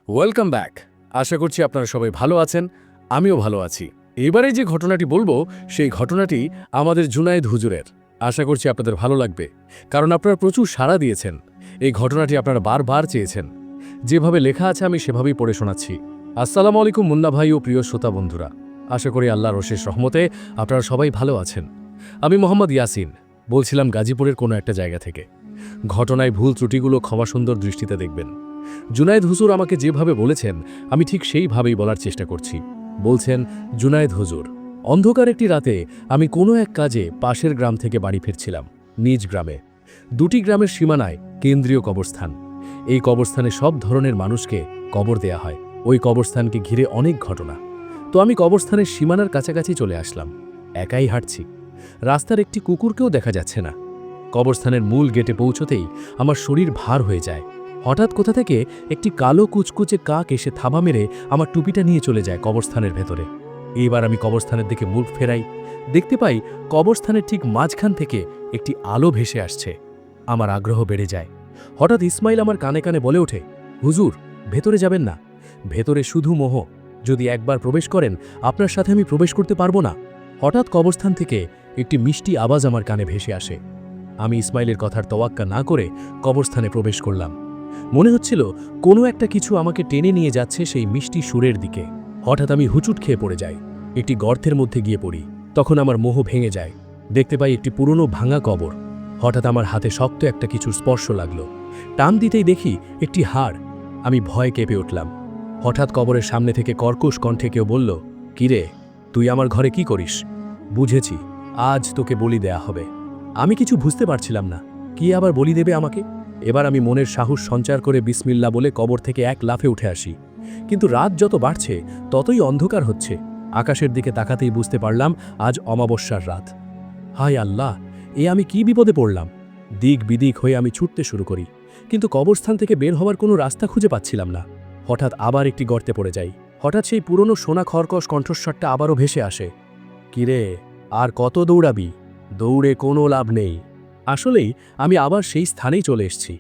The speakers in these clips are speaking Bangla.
Welcome back. আশা করছি আপনারা সবাই ভালো আছেন, আমিও ভালো আছি। এবারে যে ঘটনাটি বলবো সেই ঘটনাটি আমাদের জুনায়েদ হুজুরের। আশা করছি আপনাদের ভালো লাগবে, কারণ আপনারা প্রচুর সাড়া দিয়েছেন। এই ঘটনাটি আপনারা বারবার চেয়েছেন। যেভাবে লেখা আছে আমি সেভাবেই পড়ে শোনাচ্ছি। আসসালামু আলাইকুম মুন্না ভাই ও প্রিয় শ্রোতা বন্ধুরা। আশা করি আল্লাহর অশেষ রহমতে আপনারা সবাই ভালো আছেন। আমি মোহাম্মদ ইয়াসিন বলছিলাম গাজীপুরের কোনো একটা জায়গা থেকে। ঘটনায় ভুল ত্রুটিগুলো ক্ষমা সুন্দর দৃষ্টিতে দেখবেন। জুনায়েদ হুজুর আমাকে যেভাবে বলেছেন আমি ঠিক সেইভাবেই বলার চেষ্টা করছি। বলছেন, জুনায়েদ হুজুর, অন্ধকার একটি রাতে আমি কোনো এক কাজে পাশের গ্রাম থেকে বাড়ি ফিরছিলাম। নিজ গ্রামে দুটি গ্রামের সীমানায় কেন্দ্রীয় কবরস্থান। এই কবরস্থানে সব ধরনের মানুষকে কবর দেয়া হয়। ওই কবরস্থানকে ঘিরে অনেক ঘটনা। তো আমি কবরস্থানের সীমানার কাছাকাছি চলে আসলাম। একাই হাঁটছি। রাস্তার একটি কুকুরকেও দেখা যাচ্ছে না। কবরস্থানের মূল গেটে পৌঁছতেই আমার শরীর ভার হয়ে যায়। হঠাৎ কোথা থেকে একটি কালো কুচকুচে কাক এসে থাবা মেরে আমার টুপিটা নিয়ে চলে যায় কবরস্থানের ভেতরে। এইবার আমি কবরস্থানের দিকে মুখ ফেরাই। দেখতে পাই কবরস্থানের ঠিক মাঝখান থেকে একটি আলো ভেসে আসছে। আমার আগ্রহ বেড়ে যায়। হঠাৎ ইসমাইল আমার কানে কানে বলে ওঠে, হুজুর, ভেতরে যাবেন না। ভেতরে শুধু মোহ। যদি একবার প্রবেশ করেন আপনার সাথে আমি প্রবেশ করতে পারবো না। হঠাৎ কবরস্থান থেকে একটি মিষ্টি আওয়াজ আমার কানে ভেসে আসে। আমি ইসমাইলের কথার তোয়াক্কা না করে কবরস্থানে প্রবেশ করলাম। মনে হচ্ছিল কোনো একটা কিছু আমাকে টেনে নিয়ে যাচ্ছে সেই মিষ্টি সুরের দিকে। হঠাৎ আমি হুচুট খেয়ে পড়ে যাই। একটি গর্তের মধ্যে গিয়ে পড়ি। তখন আমার মোহ ভেঙে যায়। দেখতে পাই একটি পুরনো ভাঙা কবর। হঠাৎ আমার হাতে শক্ত একটা কিছুর স্পর্শ লাগলো। টান দিতেই দেখি একটি হাড়। আমি ভয়ে কেঁপে উঠলাম। হঠাৎ কবরের সামনে থেকে কর্কশ কণ্ঠে কেউ বলল, কিরে, তুই আমার ঘরে কি করিস? বুঝেছি, আজ তোকে বলি দেয়া হবে। আমি কিছু বুঝতে পারছিলাম না। কি আবার বলি দেবে আমাকে? এবার আমি মনের সাহস সঞ্চার করে বিসমিল্লা বলে কবর থেকে এক লাফে উঠে আসি। কিন্তু রাত যত বাড়ছে ততই অন্ধকার হচ্ছে। আকাশের দিকে তাকাতেই বুঝতে পারলাম আজ অমাবস্যার রাত। হায় আল্লাহ, এ আমি কি বিপদে পড়লাম! দিক বিদিক হয়ে আমি ছুটতে শুরু করি, কিন্তু কবরস্থান থেকে বের হওয়ার কোনো রাস্তা খুঁজে পাচ্ছিলাম না। হঠাৎ আবার একটি গর্তে পড়ে যাই। হঠাৎ সেই পুরনো সোনা খরকশ কণ্ঠস্বরটা আবারও ভেসে আসে, কিরে, আর কত দৌড়াবি? দৌড়ে কোনো লাভ নেই। আসলেই আমি আবার সেই স্থানেই চলে এসেছি।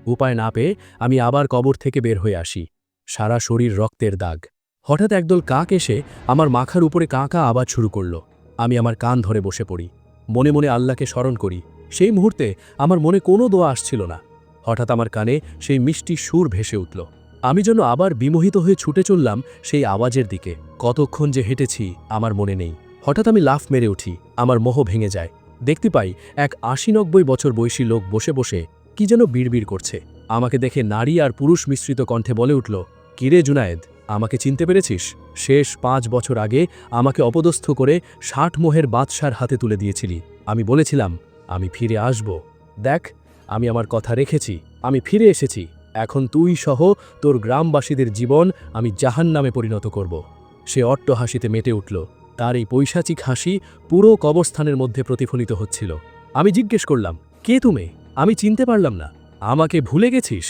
উপায় না পেয়ে আমি আবার কবর থেকে বের হয়ে আসি। সারা শরীর রক্তের দাগ। হঠাৎ একদল কাক এসে আমার মাথার উপরে কাঁ কাঁ আওয়াজ শুরু করল। আমি আমার কান ধরে বসে পড়ি। মনে মনে আল্লাহকে স্মরণ করি। সেই মুহূর্তে আমার মনে কোনো দোয়া আসছিল না। হঠাৎ আমার কানে সেই মিষ্টি সুর ভেসে উঠল। আমি যেন আবার বিমোহিত হয়ে ছুটে চললাম সেই আওয়াজের দিকে। কতক্ষণ যে হেঁটেছি আমার মনে নেই। হঠাৎ আমি লাফ মেরে উঠি। আমার মোহ ভেঙে যায়। দেখতে পাই এক ৮০-৯০ বছর বয়সী লোক বসে বসে কি যেন বিড়বিড় করছে। আমাকে দেখে নারী আর পুরুষ মিশ্রিত কণ্ঠে বলে উঠল, কিরে জুনায়েদ, আমাকে চিনতে পেরেছিস? শেষ ৫ বছর আগে আমাকে অপদস্থ করে ৬০ মোহের বাদশার হাতে তুলে দিয়েছিলি। আমি বলেছিলাম আমি ফিরে আসব। দেখ, আমি আমার কথা রেখেছি। আমি ফিরে এসেছি। এখন তুই সহ তোর গ্রামবাসীদের জীবন আমি জাহান্নামে পরিণত করব। সে অট্টহাসিতে মেতে উঠল। তার এই পৈশাচিক হাসি পুরো কবরস্থানের মধ্যে প্রতিফলিত হচ্ছিল। আমি জিজ্ঞেস করলাম, কে তুমি? আমি চিনতে পারলাম না। আমাকে ভুলে গেছিস?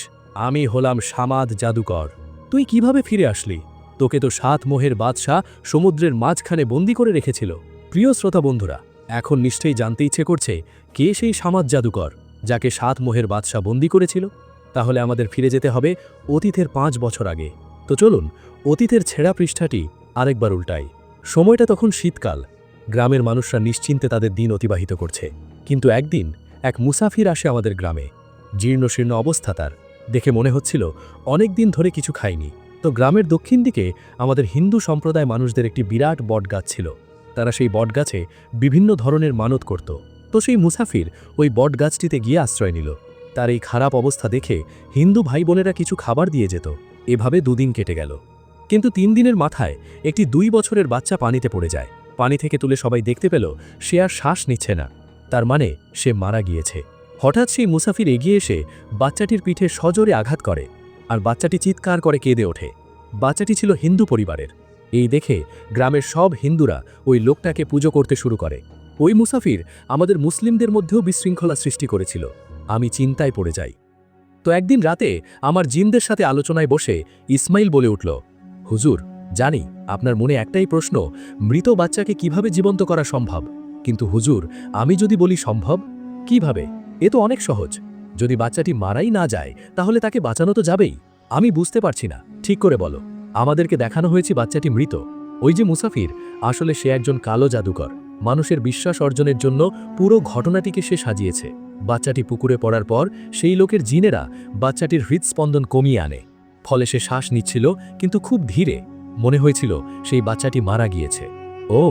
আমি হলাম সামাদ জাদুকর। তুই কিভাবে ফিরে আসলি? তোকে তো ৭ মোহের বাদশা সমুদ্রের মাঝখানে বন্দি করে রেখেছিল। প্রিয় শ্রোতা বন্ধুরা, এখন নিশ্চয়ই জানতে ইচ্ছে করছে কে সেই সামাদ জাদুকর যাকে ৭ মোহের বাদশা বন্দি করেছিল। তাহলে আমাদের ফিরে যেতে হবে অতীতের ৫ বছর আগে। তো চলুন অতীতের ছেঁড়া পৃষ্ঠাটি আরেকবার উল্টাই। সময়টা তখন শীতকাল। গ্রামের মানুষরা নিশ্চিন্তে তাদের দিন অতিবাহিত করছে। কিন্তু একদিন এক মুসাফির আসে আমাদের গ্রামে। জীর্ণশীর্ণ অবস্থা তার। দেখে মনে হচ্ছিল অনেক দিন ধরে কিছু খায়নি। তো গ্রামের দক্ষিণ দিকে আমাদের হিন্দু সম্প্রদায় মানুষদের একটি বিরাট বটগাছ ছিল। তারা সেই বটগাছে বিভিন্ন ধরনের মানত করত। তো সেই মুসাফির ওই বটগাছটিতে গিয়ে আশ্রয় নিল। তার এই খারাপ অবস্থা দেখে হিন্দু ভাই বোনেরা কিছু খাবার দিয়ে যেত। এভাবে ২ দিন কেটে গেল। কিন্তু ৩ দিনের মাথায় একটি ২ বছরের বাচ্চা পানিতে পড়ে যায়। পানি থেকে তুলে সবাই দেখতে পেল সে আর শ্বাস নিচ্ছে না। তার মানে সে মারা গিয়েছে। হঠাৎ সেই মুসাফির এগিয়ে এসে বাচ্চাটির পিঠে সজোরে আঘাত করে, আর বাচ্চাটি চিৎকার করে কেঁদে ওঠে। বাচ্চাটি ছিল হিন্দু পরিবারের। এই দেখে গ্রামের সব হিন্দুরা ওই লোকটাকে পুজো করতে শুরু করে। ওই মুসাফির আমাদের মুসলিমদের মধ্যেও বিশৃঙ্খলা সৃষ্টি করেছিল। আমি চিন্তায় পড়ে যাই। তো একদিন রাতে আমার জিনদের সাথে আলোচনায় বসে ইসমাইল বলে উঠল, হুজুর, জানি আপনার মনে একটাই প্রশ্ন, মৃত বাচ্চাকে কিভাবে জীবন্ত করা সম্ভব। কিন্তু হুজুর, আমি যদি বলি সম্ভব, কিভাবে? এ তো অনেক সহজ। যদি বাচ্চাটি মারাই না যায় তাহলে তাকে বাঁচানো তো যাবেই। আমি বুঝতে পারছি না, ঠিক করে বলো। আমাদেরকে দেখানো হয়েছে বাচ্চাটি মৃত। ওই যে মুসাফির, আসলে সে একজন কালো জাদুকর। মানুষের বিশ্বাস অর্জনের জন্য পুরো ঘটনাটিকে সে সাজিয়েছে। বাচ্চাটি পুকুরে পড়ার পর সেই লোকের জিনেরা বাচ্চাটির হৃদস্পন্দন কমিয়ে আনে। ফলে সে শ্বাস নিচ্ছিল, কিন্তু খুব ধীরে। মনে হয়েছিল সেই বাচ্চাটি মারা গিয়েছে। ও,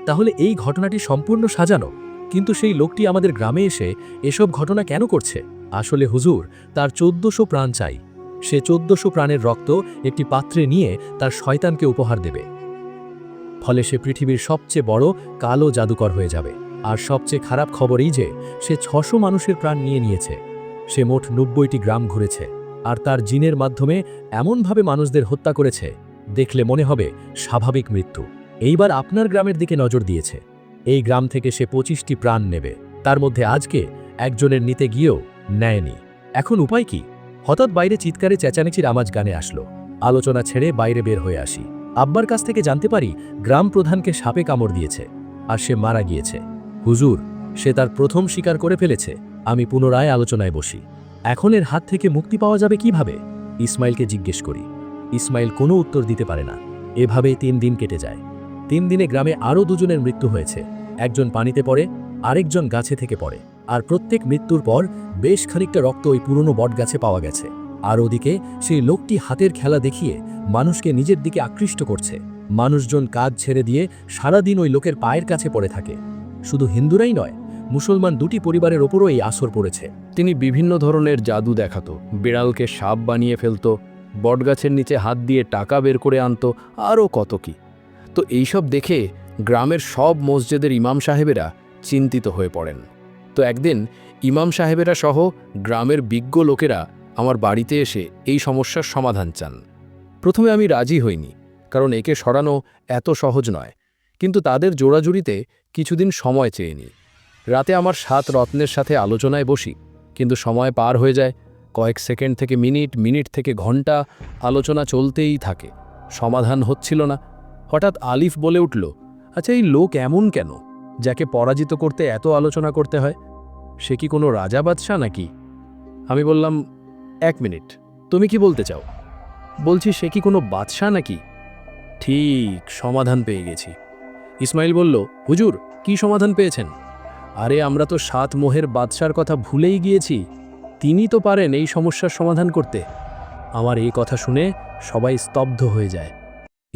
তাহলে এই ঘটনাটি সম্পূর্ণ সাজানো। কিন্তু সেই লোকটি আমাদের গ্রামে এসে এসব ঘটনা কেন করছে? আসলে হুজুর, তার 1400 প্রাণ চাই। সে 1400 প্রাণের রক্ত একটি পাত্রে নিয়ে তার শয়তানকে উপহার দেবে। ফলে সে পৃথিবীর সবচেয়ে বড় কালো জাদুকর হয়ে যাবে। আর সবচেয়ে খারাপ খবর এই যে সে 600 মানুষের প্রাণ নিয়েছে। সে মোট 90টি গ্রাম ঘুরেছে, আর তার জিনের মাধ্যমে এমনভাবে মানুষদের হত্যা করেছে, দেখলে মনে হবে স্বাভাবিক মৃত্যু। এইবার আপনার গ্রামের দিকে নজর দিয়েছে। এই গ্রাম থেকে সে 25টি প্রাণ নেবে। তার মধ্যে আজকে একজনের নিতে গিয়েও নেয়নি। এখন উপায় কি? হঠাৎ বাইরে চিৎকারে চেঁচামেচির আওয়াজ গানে আসলো। আলোচনা ছেড়ে বাইরে বের হয়ে আসি। আব্বার কাছ থেকে জানতে পারি গ্রাম প্রধানকে সাপে কামড় দিয়েছে, আর সে মারা গিয়েছে। হুজুর, সে তার প্রথম শিকার করে ফেলেছে। আমি পুনরায় আলোচনায় বসি। এখন এর হাত থেকে মুক্তি পাওয়া যাবে কিভাবে? ইসমাইলকে জিজ্ঞেস করি। ইসমাইল কোনো উত্তর দিতে পারে না। এভাবেই 3 দিন কেটে যায়। 3 দিনে গ্রামে আরও 2 জনের মৃত্যু হয়েছে। একজন পানিতে পড়ে, আরেকজন গাছে থেকে পড়ে। আর প্রত্যেক মৃত্যুর পর বেশ খানিকটা রক্ত ওই পুরনো বটগাছে পাওয়া গেছে। আর ওদিকে সেই লোকটি হাতের খেলা দেখিয়ে মানুষকে নিজের দিকে আকৃষ্ট করছে। মানুষজন কাজ ছেড়ে দিয়ে সারাদিন ওই লোকের পায়ের কাছে পড়ে থাকে। শুধু হিন্দুরাই নয়, মুসলমান 2টি পরিবারের ওপরও এই আসর পড়েছে। তিনি বিভিন্ন ধরনের জাদু দেখাতো। বিড়ালকে সাপ বানিয়ে ফেলতো, বটগাছের নিচে হাত দিয়ে টাকা বের করে আনতো, আরও কত কি। তো এইসব দেখে গ্রামের সব মসজিদের ইমাম সাহেবেরা চিন্তিত হয়ে পড়েন। তো একদিন ইমাম সাহেবেরা সহ গ্রামের বিজ্ঞ লোকেরা আমার বাড়িতে এসে এই সমস্যার সমাধান চান। প্রথমে আমি রাজি হইনি, কারণ একে সরানো এত সহজ নয়। কিন্তু তাদের জোড়াজুড়িতে কিছুদিন সময় চেয়ে নিই। রাতে আমার 7 রত্নের সাথে আলোচনায় বসি, কিন্তু সময় পার হয়ে যায়। কয়েক সেকেন্ড থেকে মিনিট, মিনিট থেকে ঘন্টা, আলোচনা চলতেই থাকে। সমাধান হচ্ছিল না। হঠাৎ আলিফ বলে উঠল, আচ্ছা, এই লোক এমন কেন, যাকে পরাজিত করতে এত আলোচনা করতে হয়? সে কি কোনো রাজা বাদশাহ নাকি? আমি বললাম, 1 মিনিট, তুমি কি বলতে চাও? বলছি, সে কি কোনো বাদশাহ নাকি? ঠিক, সমাধান পেয়ে গেছি। ইসমাইল বলল, হুজুর, কি সমাধান পেয়েছেন? আরে, আমরা তো 7 মোহের বাদশার কথা ভুলেই গিয়েছি। তিনি তো পারেন এই সমস্যার সমাধান করতে। আমার এই কথা শুনে সবাই স্তব্ধ হয়ে যায়।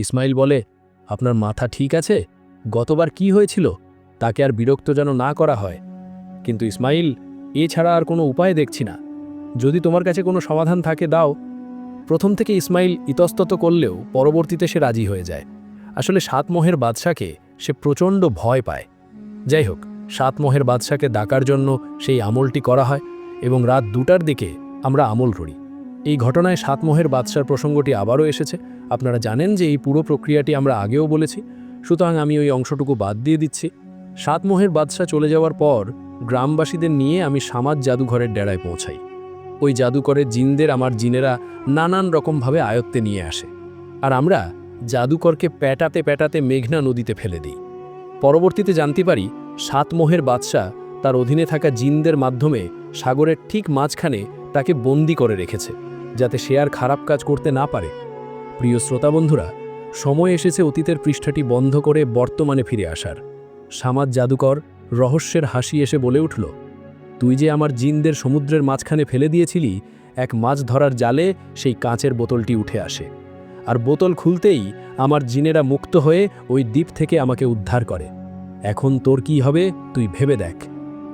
ইসমাইল বলে, আপনার মাথা ঠিক আছে? গতবার কি হয়েছিল? তাকে আর বিরক্ত যেন না করা হয়। কিন্তু ইসমাইল, এছাড়া আর কোনো উপায় দেখছি না। যদি তোমার কাছে কোনো সমাধান থাকে দাও। প্রথম থেকে ইসমাইল ইতস্তত করলেও পরবর্তীতে সে রাজি হয়ে যায়। আসলে 7 মোহের বাদশাকে সে প্রচণ্ড ভয় পায়। যাই হোক, 7 মোহের বাদশাকে ডাকার জন্য সেই আমলটি করা হয়, এবং রাত 2টার দিকে আমরা আমল করি। এই ঘটনায় 7 মোহের বাদশার প্রসঙ্গটি আবারও এসেছে। আপনারা জানেন যে এই পুরো প্রক্রিয়াটি আমরা আগেও বলেছি, সুতরাং আমি ওই অংশটুকু বাদ দিয়ে দিচ্ছি। 7 মোহের বাদশা চলে যাওয়ার পর গ্রামবাসীদের নিয়ে আমি সামাদ জাদুঘরের ডেরায় পৌঁছাই। ওই জাদুকরের জিনদের আমার জিনেরা নানান রকমভাবে আয়ত্তে নিয়ে আসে, আর আমরা জাদুকরকে পেটাতে পেটাতে মেঘনা নদীতে ফেলে দিই। পরবর্তীতে জানতে পারি 7 মোহের বাদশা তার অধীনে থাকা জিনদের মাধ্যমে সাগরের ঠিক মাঝখানে তাকে বন্দি করে রেখেছে, যাতে সে আর খারাপ কাজ করতে না পারে। প্রিয় শ্রোতা বন্ধুরা, সময় এসেছে অতীতের পৃষ্ঠাটি বন্ধ করে বর্তমানে ফিরে আসার। সামাদ জাদুকর রহস্যের হাসি এসে বলে উঠল, তুই যে আমার জিনদের সমুদ্রের মাঝখানে ফেলে দিয়েছিলি, এক মাছ ধরার জালে সেই কাঁচের বোতলটি উঠে আসে, আর বোতল খুলতেই আমার জিনেরা মুক্ত হয়ে ওই দ্বীপ থেকে আমাকে উদ্ধার করে। এখন তোর কি হবে তুই ভেবে দেখ।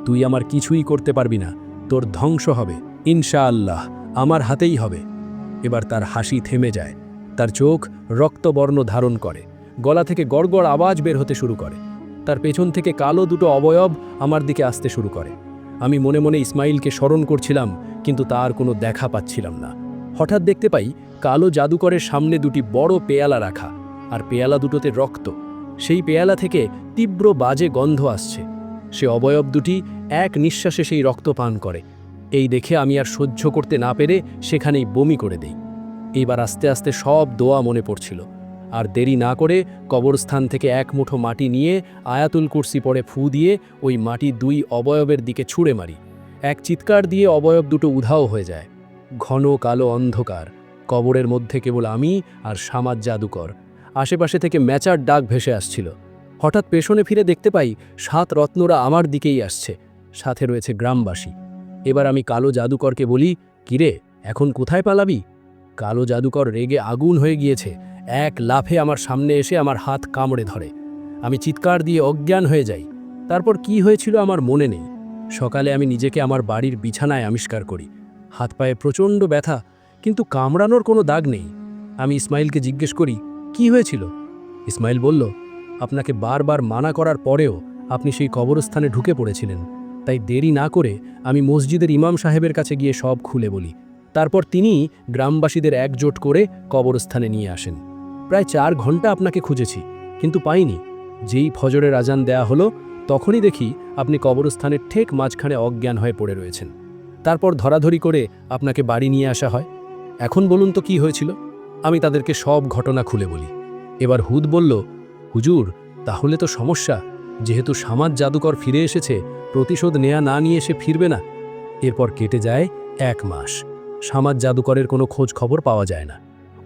তুই আমার কিছুই করতে পারবি না, তোর ধ্বংস হবে ইনশাআল্লাহ, আমার হাতেই হবে। এবার তার হাসি থেমে যায়, তার চোখ রক্তবর্ণ ধারণ করে, গলা থেকে গড়গড় আওয়াজ বের হতে শুরু করে, তার পেছন থেকে কালো 2টো অবয়ব আমার দিকে আসতে শুরু করে। আমি মনে মনে ইসমাইলকে স্মরণ করছিলাম, কিন্তু তার কোনো দেখা পাচ্ছিলাম না। হঠাৎ দেখতে পাই কালো জাদুকরের সামনে 2টি বড় পেয়ালা রাখা, আর পেয়ালা দুটোতে রক্ত। সেই পেয়ালা থেকে তীব্র বাজে গন্ধ আসছে। সে অবয়ব 2টি এক নিঃশ্বাসে সেই রক্ত পান করে। এই দেখে আমি আর সহ্য করতে না পেরে সেখানেই বমি করে দেই। এইবার আস্তে আস্তে সব দোয়া মনে পড়ছিল। আর দেরি না করে কবরস্থান থেকে 1 মুঠো মাটি নিয়ে আয়াতুল কুরসি পড়ে ফু দিয়ে ওই মাটি 2 অবয়বের দিকে ছুঁড়ে মারি। এক চিৎকার দিয়ে অবয়ব 2টো উধাও হয়ে যায়। ঘন কালো অন্ধকার, কবরের মধ্যে কেবল আমি আর সামাজ জাদুকর। আশেপাশে থেকে ম্যাচার ডাক ভেসে আসছিল। হঠাৎ পেছনে ফিরে দেখতে পাই 7 রত্নরা আমার দিকেই আসছে, সাথে রয়েছে গ্রামবাসী। এবার আমি কালো জাদুকরকে বলি, কিরে, এখন কোথায় পালাবি? কালো জাদুকর রেগে আগুন হয়ে গিয়েছে। এক লাফে আমার সামনে এসে আমার হাত কামড়ে ধরে। আমি চিৎকার দিয়ে অজ্ঞান হয়ে যাই। তারপর কি হয়েছিল আমার মনে নেই। সকালে আমি নিজেকে আমার বাড়ির বিছানায় আবিষ্কার করি। হাত পায়ে প্রচণ্ড ব্যথা, কিন্তু কামড়ানোর কোনো দাগ নেই। আমি ইসমাইলকে জিজ্ঞেস করি, কি হয়েছিল? ইসমাইল বলল, আপনাকে বারবার মানা করার পরেও আপনি সেই কবরস্থানে ঢুকে পড়েছিলেন। তাই দেরি না করে আমি মসজিদের ইমাম সাহেবের কাছে গিয়ে সব খুলে বলি। তারপর তিনি গ্রামবাসীদের একজোট করে কবরস্থানে নিয়ে আসেন। প্রায় 4 ঘন্টা আপনাকে খুঁজেছি, কিন্তু পাইনি। যেই ফজরের আজান দেয়া হলো, তখনই দেখি আপনি কবরস্থানের ঠিক মাঝখানে অজ্ঞান হয়ে পড়ে রয়েছেন। তারপর ধরাধরি করে আপনাকে বাড়ি নিয়ে আসা হয়। এখন বলুন তো কি হয়েছিল? আমি তাদেরকে সব ঘটনা খুলে বলি। এবার হুদ বলল, হুজুর, তাহলে তো সমস্যা। যেহেতু সামাজ জাদুকর ফিরে এসেছে, প্রতিশোধ নেয়া না নিয়ে সে ফিরবে না। এরপর কেটে যায় 1 মাস। সামাজ জাদুকরের কোনো খোঁজ খবর পাওয়া যায় না।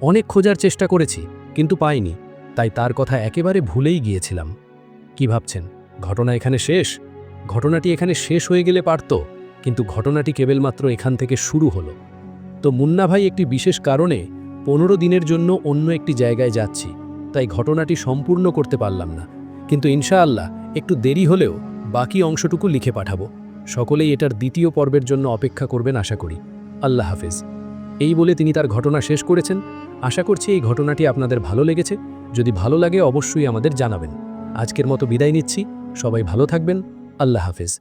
অনেক খোঁজার চেষ্টা করেছি, কিন্তু পাইনি। তাই তার কথা একেবারে ভুলেই গিয়েছিলাম। কি ভাবছেন, ঘটনা এখানে শেষ? ঘটনাটি এখানে শেষ হয়ে গেলে পারত, কিন্তু ঘটনাটি কেবলমাত্র এখান থেকে শুরু হলো। তো মুন্না ভাই একটি বিশেষ কারণে 15 দিনের জন্য অন্য একটি জায়গায় যাচ্ছি, তাই ঘটনাটি সম্পূর্ণ করতে পারলাম না। কিন্তু ইনশাআল্লাহ একটু দেরি হলেও বাকি অংশটুকু লিখে পাঠাবো। সকলেই এটার 2য় পর্বের জন্য অপেক্ষা করবেন আশা করি। আল্লাহ হাফেজ। এই বলে তিনি তার ঘটনা শেষ করেছেন। আশা করছি এই ঘটনাটি আপনাদের ভালো লেগেছে। যদি ভালো লাগে অবশ্যই আমাদের জানাবেন। আজকের মতো বিদায় নিচ্ছি। সবাই ভালো থাকবেন। আল্লাহ হাফেজ।